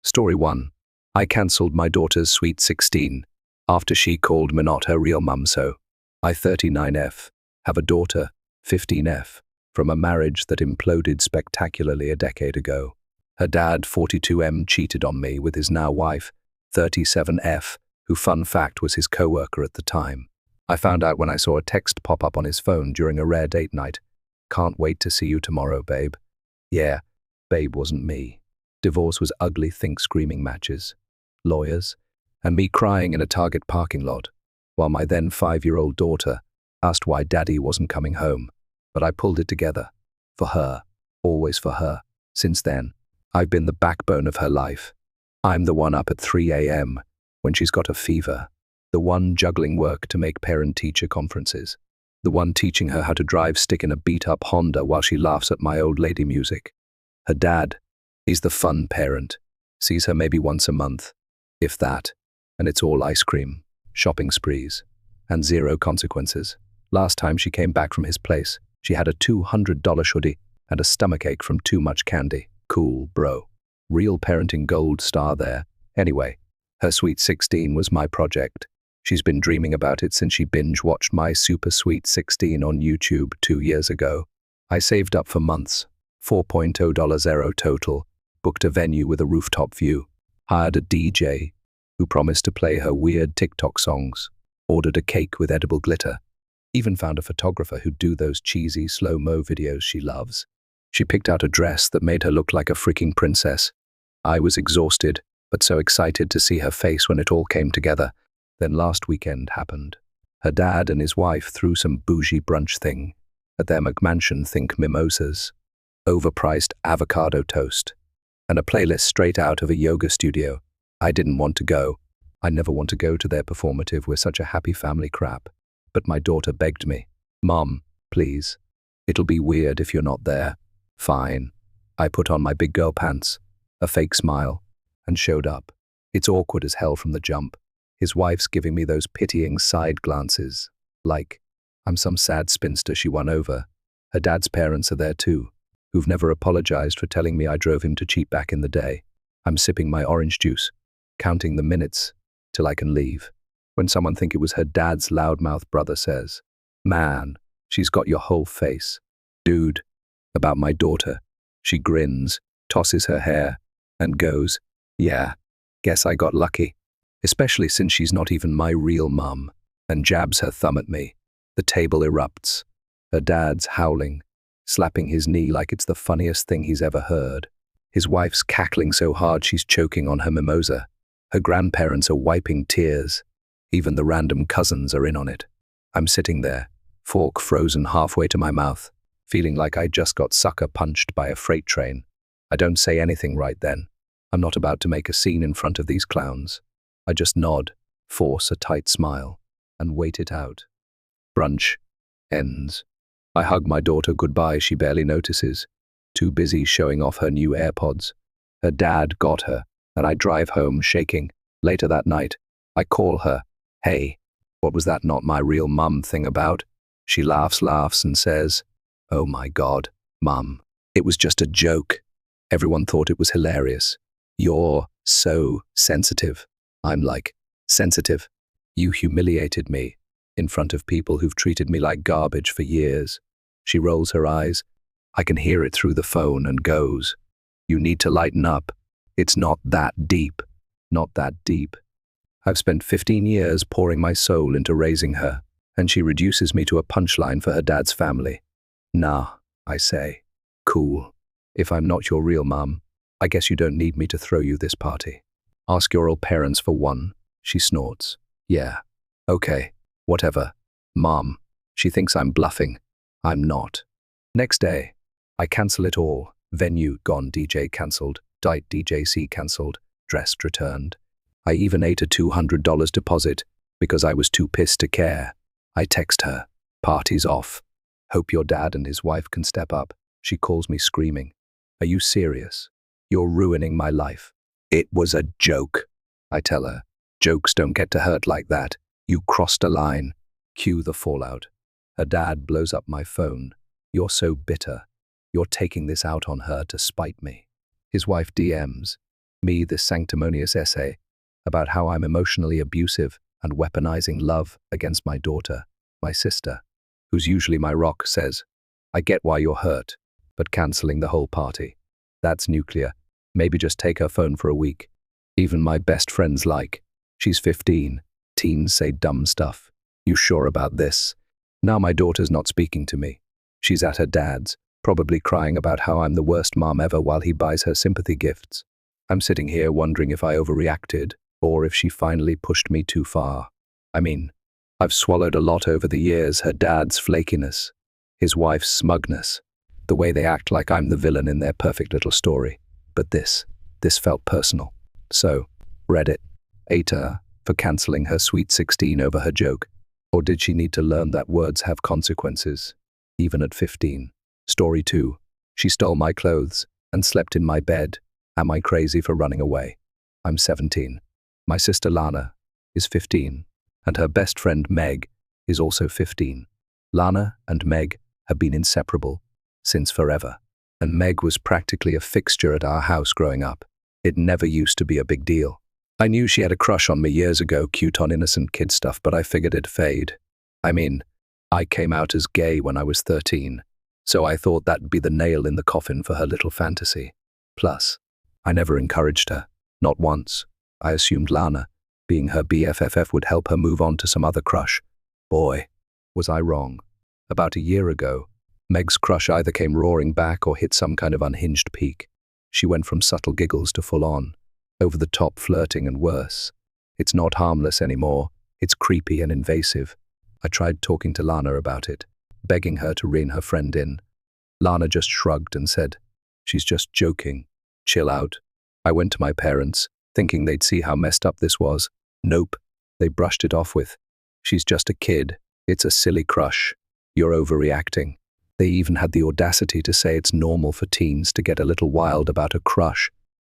Story 1. I cancelled my daughter's sweet 16 after she called me not her real mum, so I 39F, have a daughter, 15F, from a marriage that imploded spectacularly a decade ago. Her dad, 42M, cheated on me with his now wife, 37F, who fun fact was his co-worker at the time. I found out when I saw a text pop up on his phone during a rare date night. Can't wait to see you tomorrow, babe. Yeah, babe wasn't me. Divorce was ugly think screaming matches, lawyers, and me crying in a Target parking lot, while my then 5-year-old daughter asked why daddy wasn't coming home. But I pulled it together. For her. Always for her. Since then, I've been the backbone of her life. I'm the one up at 3 a.m. when she's got a fever. The one juggling work to make parent-teacher conferences. The one teaching her how to drive stick in a beat-up Honda while she laughs at my old lady music. Her dad, he's the fun parent. Sees her maybe once a month, if that, and it's all ice cream, shopping sprees, and zero consequences. Last time she came back from his place, she had a $200 hoodie and a stomachache from too much candy. Cool, bro. Real parenting gold star there. Anyway, her sweet 16 was my project. She's been dreaming about it since she binge-watched my super sweet 16 on YouTube 2 years ago. I saved up for months, $4.0 total, booked a venue with a rooftop view, hired a DJ who promised to play her weird TikTok songs, ordered a cake with edible glitter, even found a photographer who'd do those cheesy slow-mo videos she loves. She picked out a dress that made her look like a freaking princess. I was exhausted, but so excited to see her face when it all came together. Then last weekend happened. Her dad and his wife threw some bougie brunch thing. At their McMansion, think mimosas, overpriced avocado toast, and a playlist straight out of a yoga studio. I didn't want to go. I never want to go to their performative "we're such a happy family" crap. But my daughter begged me. Mom, please. It'll be weird if you're not there. Fine. I put on my big girl pants, a fake smile, and showed up. It's awkward as hell from the jump. His wife's giving me those pitying side glances, like I'm some sad spinster she won over. Her dad's parents are there too, who've never apologized for telling me I drove him to cheat back in the day. I'm sipping my orange juice, counting the minutes till I can leave, when someone think it was her dad's loudmouth brother says, "Man, she's got your whole face." Dude, about my daughter. She grins, tosses her hair, and goes, "Yeah, guess I got lucky." Especially since she's not even my real mum, and jabs her thumb at me. The table erupts. Her dad's howling, slapping his knee like it's the funniest thing he's ever heard. His wife's cackling so hard she's choking on her mimosa. Her grandparents are wiping tears. Even the random cousins are in on it. I'm sitting there, fork frozen halfway to my mouth, feeling like I just got sucker punched by a freight train. I don't say anything right then. I'm not about to make a scene in front of these clowns. I just nod, force a tight smile, and wait it out. Brunch ends. I hug my daughter goodbye. She barely notices, too busy showing off her new AirPods. Her dad got her, and I drive home shaking. Later that night, I call her. "Hey, what was that not my real mum thing about?" She laughs and says, "Oh my God, Mum, it was just a joke." Everyone thought it was hilarious. "You're so sensitive." I'm like, "Sensitive? You humiliated me in front of people who've treated me like garbage for years." She rolls her eyes. I can hear it through the phone and goes, "You need to lighten up. It's not that deep. Not that deep." I've spent 15 years pouring my soul into raising her, and she reduces me to a punchline for her dad's family. "Nah," I say. "Cool. If I'm not your real mum, I guess you don't need me to throw you this party. Ask your old parents for one." She snorts. "Yeah. Okay. Whatever. Mom." She thinks I'm bluffing. I'm not. Next day, I cancel it all. Venue gone, DJ cancelled, diet DJC cancelled, dress returned. I even ate a $200 deposit because I was too pissed to care. I text her. "Party's off. Hope your dad and his wife can step up." She calls me screaming. "Are you serious? You're ruining my life." "It was a joke," I tell her. "Jokes don't get to hurt like that. You crossed a line." Cue the fallout. Her dad blows up my phone. "You're so bitter. You're taking this out on her to spite me." His wife DMs. Me this sanctimonious essay about how I'm emotionally abusive and weaponizing love against my daughter, my sister, who's usually my rock, says, I get why you're hurt, but cancelling the whole party. That's nuclear. Maybe just take her phone for a week. Even my best friends like, she's 15. Teens say dumb stuff. You sure about this? Now my daughter's not speaking to me. She's at her dad's, probably crying about how I'm the worst mom ever while he buys her sympathy gifts. I'm sitting here wondering if I overreacted or if she finally pushed me too far. I mean, I've swallowed a lot over the years, her dad's flakiness, his wife's smugness, the way they act like I'm the villain in their perfect little story. But this felt personal. So, Reddit, AITA for cancelling her sweet 16 over her joke. Or did she need to learn that words have consequences, even at 15? Story 2. She stole my clothes and slept in my bed. Am I crazy for running away? I'm 17. My sister Lana is 15, and her best friend Meg is also 15. Lana and Meg have been inseparable since forever, and Meg was practically a fixture at our house growing up. It never used to be a big deal. I knew she had a crush on me years ago, cute on innocent kid stuff, but I figured it'd fade. I mean, I came out as gay when I was 13, so I thought that'd be the nail in the coffin for her little fantasy. Plus, I never encouraged her, not once. I assumed Lana, being her BFFF, would help her move on to some other crush. Boy, was I wrong. About a year ago, Meg's crush either came roaring back or hit some kind of unhinged peak. She went from subtle giggles to full-on, over-the-top flirting and worse. It's not harmless anymore, it's creepy and invasive. I tried talking to Lana about it, begging her to rein her friend in. Lana just shrugged and said, she's just joking, chill out. I went to my parents, thinking they'd see how messed up this was. Nope, they brushed it off with, she's just a kid, it's a silly crush, you're overreacting. They even had the audacity to say it's normal for teens to get a little wild about a crush,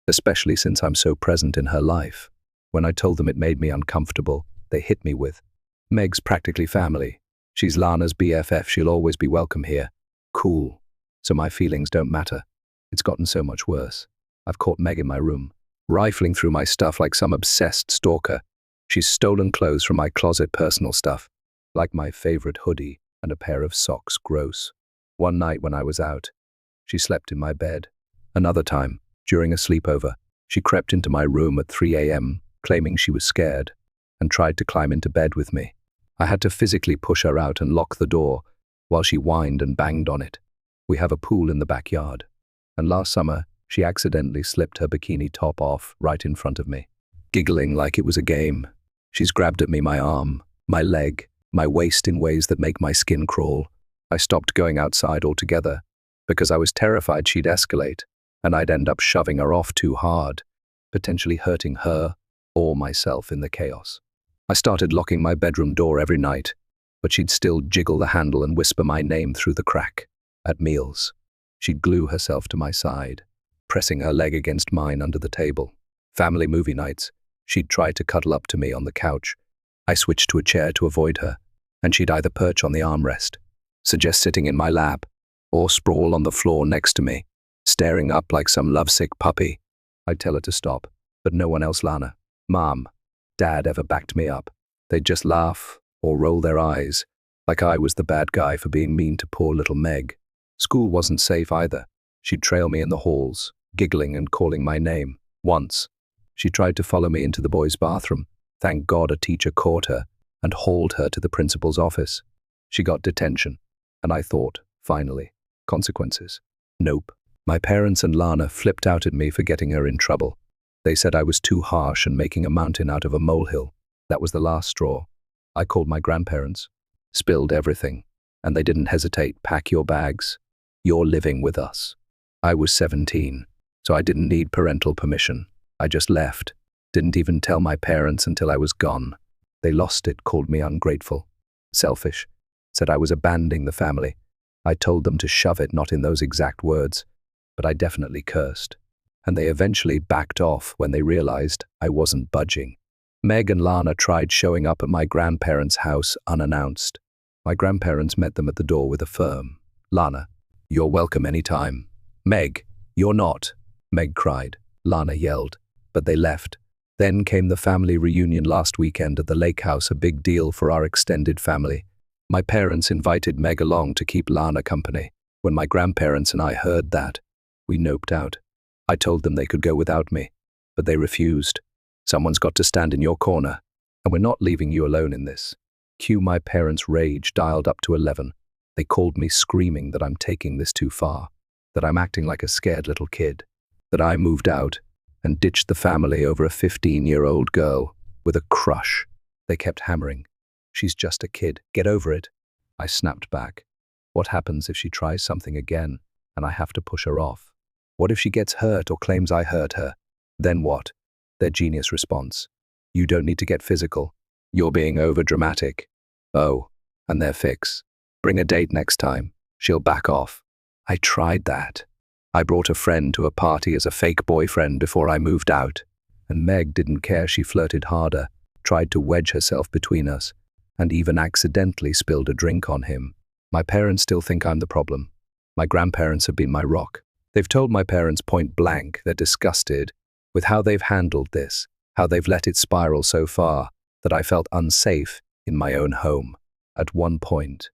especially since I'm so present in her life. When I told them it made me uncomfortable, they hit me with, Meg's practically family. She's Lana's BFF, she'll always be welcome here. Cool. So my feelings don't matter. It's gotten so much worse. I've caught Meg in my room, rifling through my stuff like some obsessed stalker. She's stolen clothes from my closet, personal stuff, like my favorite hoodie and a pair of socks, gross. One night when I was out, she slept in my bed. Another time, during a sleepover, she crept into my room at 3 a.m., claiming she was scared, and tried to climb into bed with me. I had to physically push her out and lock the door while she whined and banged on it. We have a pool in the backyard, and last summer, she accidentally slipped her bikini top off right in front of me. Giggling like it was a game, she's grabbed at me, my arm, my leg, my waist in ways that make my skin crawl. I stopped going outside altogether because I was terrified she'd escalate and I'd end up shoving her off too hard, potentially hurting her or myself in the chaos. I started locking my bedroom door every night, but she'd still jiggle the handle and whisper my name through the crack. At meals, she'd glue herself to my side, pressing her leg against mine under the table. Family movie nights, she'd try to cuddle up to me on the couch. I switched to a chair to avoid her, and she'd either perch on the armrest, suggest sitting in my lap, or sprawl on the floor next to me, staring up like some lovesick puppy. I'd tell her to stop, but no one else, Lana, Mom, Dad, ever backed me up. They'd just laugh or roll their eyes, like I was the bad guy for being mean to poor little Meg. School wasn't safe either. She'd trail me in the halls, giggling and calling my name. Once, she tried to follow me into the boys' bathroom. Thank God a teacher caught her and hauled her to the principal's office. She got detention, and I thought, finally, consequences. Nope. My parents and Lana flipped out at me for getting her in trouble. They said I was too harsh and making a mountain out of a molehill. That was the last straw. I called my grandparents, spilled everything, and they didn't hesitate. Pack your bags. You're living with us. I was 17, so I didn't need parental permission. I just left. Didn't even tell my parents until I was gone. They lost it, called me ungrateful, selfish, said I was abandoning the family. I told them to shove it, not in those exact words, but I definitely cursed. And they eventually backed off when they realized I wasn't budging. Meg and Lana tried showing up at my grandparents' house unannounced. My grandparents met them at the door with a firm, Lana, you're welcome anytime. Meg, you're not, Meg cried. Lana yelled, but they left. Then came the family reunion last weekend at the lake house, a big deal for our extended family. My parents invited Meg along to keep Lana company. When my grandparents and I heard that, we noped out. I told them they could go without me, but they refused. Someone's got to stand in your corner, and we're not leaving you alone in this. Cue my parents' rage dialed up to 11. They called me screaming that I'm taking this too far, that I'm acting like a scared little kid, that I moved out and ditched the family over a 15-year-old girl with a crush. They kept hammering. She's just a kid. Get over it. I snapped back. What happens if she tries something again and I have to push her off? What if she gets hurt or claims I hurt her? Then what? Their genius response. You don't need to get physical. You're being over-dramatic. Oh, and their fix. Bring a date next time. She'll back off. I tried that. I brought a friend to a party as a fake boyfriend before I moved out, and Meg didn't care. She flirted harder, tried to wedge herself between us, and even accidentally spilled a drink on him. My parents still think I'm the problem. My grandparents have been my rock. They've told my parents point blank they're disgusted with how they've handled this, how they've let it spiral so far that I felt unsafe in my own home. At one point,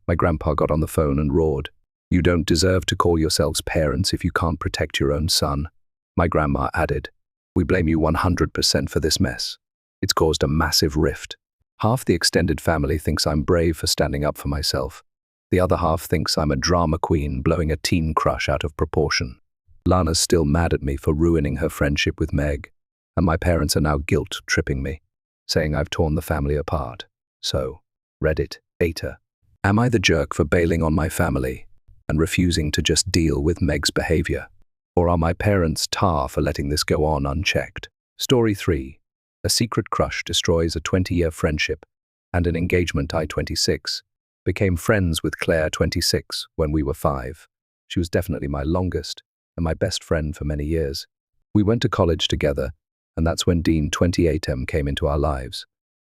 my grandpa got on the phone and roared, "You don't deserve to call yourselves parents if you can't protect your own son." My grandma added, "We blame you 100% for this mess. It's caused a massive rift. Half the extended family thinks I'm brave for standing up for myself. The other half thinks I'm a drama queen blowing a teen crush out of proportion. Lana's still mad at me for ruining her friendship with Meg, and my parents are now guilt-tripping me, saying I've torn the family apart. So, Reddit, AITA. Am I the jerk for bailing on my family and refusing to just deal with Meg's behavior? Or are my parents tar for letting this go on unchecked? Story 3. A secret crush destroys a 20-year friendship, and an engagement. I, 26, became friends with Claire, 26, when we were 5. She was definitely my longest and my best friend for many years. We went to college together, and that's when Dean, 28, came into our lives.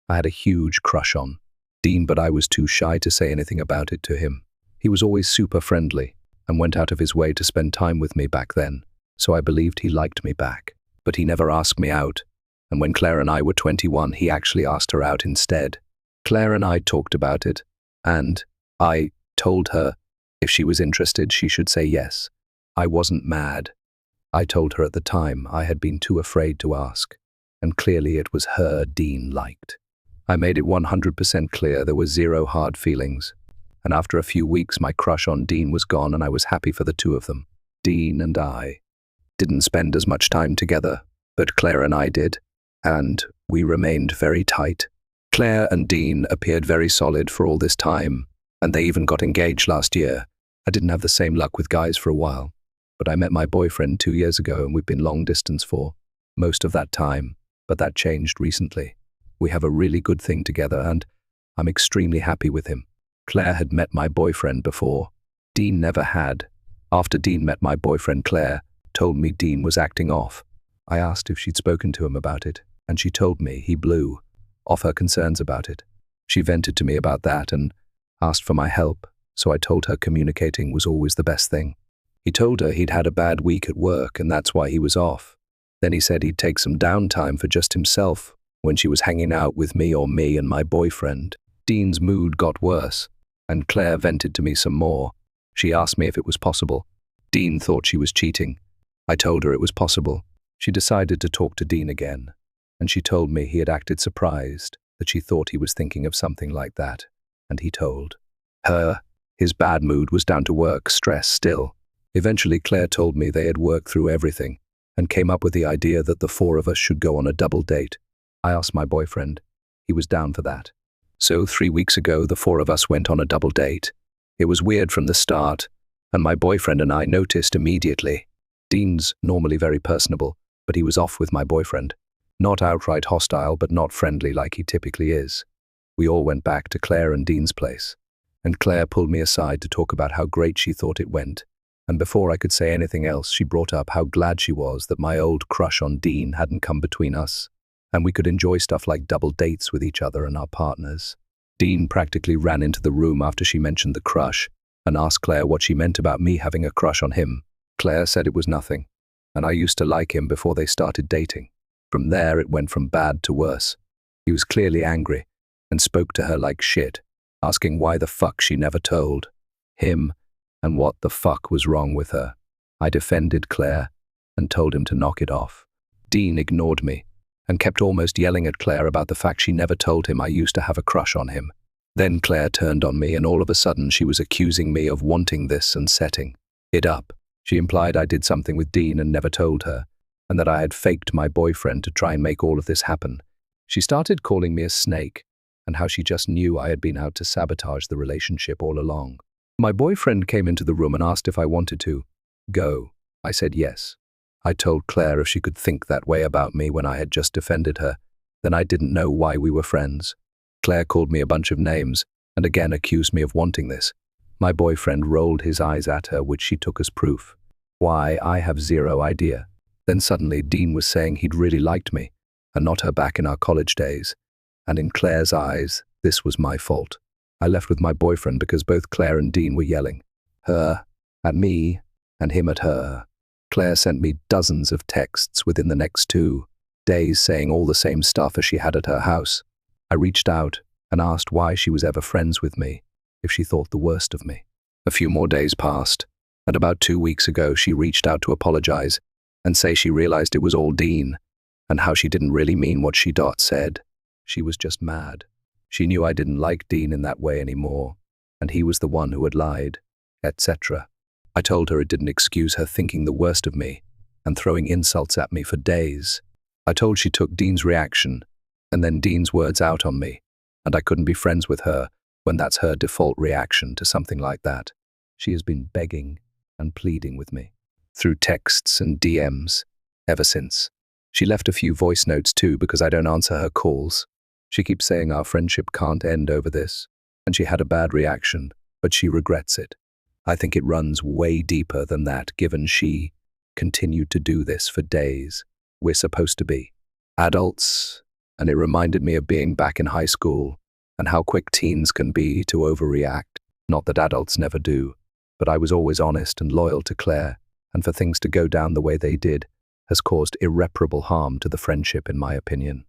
I had a huge crush on Dean, but I was too shy to say anything about it to him. He was always super friendly and went out of his way to spend time with me back then, so I believed he liked me back. But he never asked me out, and when Claire and I were 21, he actually asked her out instead. Claire and I talked about it, and I told her if she was interested, she should say yes. I wasn't mad. I told her at the time I had been too afraid to ask, and clearly it was her Dean liked. I made it 100% clear there were zero hard feelings, and after a few weeks my crush on Dean was gone and I was happy for the two of them. Dean and I didn't spend as much time together, but Claire and I did, and we remained very tight. Claire and Dean appeared very solid for all this time, and they even got engaged last year. I didn't have the same luck with guys for a while, but I met my boyfriend 2 years ago and we've been long distance for most of that time, but that changed recently. We have a really good thing together and I'm extremely happy with him. Claire had met my boyfriend before. Dean never had. After Dean met my boyfriend, Claire told me Dean was acting off. I asked if she'd spoken to him about it, and she told me he blew off her concerns about it. She vented to me about that and asked for my help, so I told her communicating was always the best thing. He told her he'd had a bad week at work and that's why he was off. Then he said he'd take some downtime for just himself when she was hanging out with me or me and my boyfriend. Dean's mood got worse, and Claire vented to me some more. She asked me if it was possible. Dean thought she was cheating. I told her it was possible. She decided to talk to Dean again, and she told me he had acted surprised, that she thought he was thinking of something like that, and he told her his bad mood was down to work stress still. Eventually, Claire told me they had worked through everything and came up with the idea that the 4 of us should go on a double date. I asked my boyfriend. He was down for that. So 3 weeks ago, the 4 of us went on a double date. It was weird from the start, and my boyfriend and I noticed immediately. Dean's normally very personable, but he was off with my boyfriend. Not outright hostile, but not friendly like he typically is. We all went back to Claire and Dean's place, and Claire pulled me aside to talk about how great she thought it went. And before I could say anything else, she brought up how glad she was that my old crush on Dean hadn't come between us, and we could enjoy stuff like double dates with each other and our partners. Dean practically ran into the room after she mentioned the crush and asked Claire what she meant about me having a crush on him. Claire said it was nothing, and I used to like him before they started dating. From there, it went from bad to worse. He was clearly angry and spoke to her like shit, asking why the fuck she never told him and what the fuck was wrong with her. I defended Claire and told him to knock it off. Dean ignored me and kept almost yelling at Claire about the fact she never told him I used to have a crush on him. Then Claire turned on me, and all of a sudden she was accusing me of wanting this and setting it up. She implied I did something with Dean and never told her, and that I had faked my boyfriend to try and make all of this happen. She started calling me a snake, and how she just knew I had been out to sabotage the relationship all along. My boyfriend came into the room and asked if I wanted to go. I said yes. I told Claire if she could think that way about me when I had just defended her, then I didn't know why we were friends. Claire called me a bunch of names and again accused me of wanting this. My boyfriend rolled his eyes at her, which she took as proof. Why, I have zero idea. Then suddenly Dean was saying he'd really liked me and not her back in our college days. And in Claire's eyes, this was my fault. I left with my boyfriend because both Claire and Dean were yelling. Her at me and him at her. Claire sent me dozens of texts within the next 2 days saying all the same stuff as she had at her house. I reached out and asked why she was ever friends with me, if she thought the worst of me. A few more days passed, and about 2 weeks ago she reached out to apologize and say she realized it was all Dean and how she didn't really mean what she said. She was just mad. She knew I didn't like Dean in that way anymore, and he was the one who had lied, etc. I told her it didn't excuse her thinking the worst of me and throwing insults at me for days. I told she took Dean's reaction and then Dean's words out on me, and I couldn't be friends with her when that's her default reaction to something like that. She has been begging and pleading with me through texts and DMs ever since. She left a few voice notes too because I don't answer her calls. She keeps saying our friendship can't end over this, and she had a bad reaction, but she regrets it. I think it runs way deeper than that, given she continued to do this for days. We're supposed to be adults, and it reminded me of being back in high school and how quick teens can be to overreact. Not that adults never do, but I was always honest and loyal to Claire, and for things to go down the way they did has caused irreparable harm to the friendship, in my opinion.